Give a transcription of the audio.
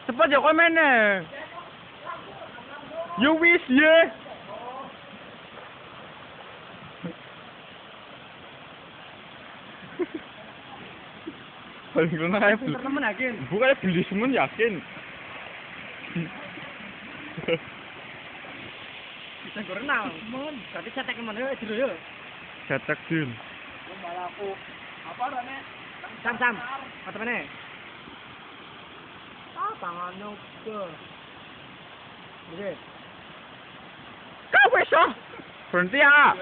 Cepet ya komennya. You wish ya. Paling kena kayak temen yakin. Bukannya beli semen yakin. Bisa gue renal. Berarti cetek kemana dulu ya? Cetek dul. Aku. Apa rane? Sam. Apa mana? Tangannya ke. Oke. Kau besok. Berhenti ya.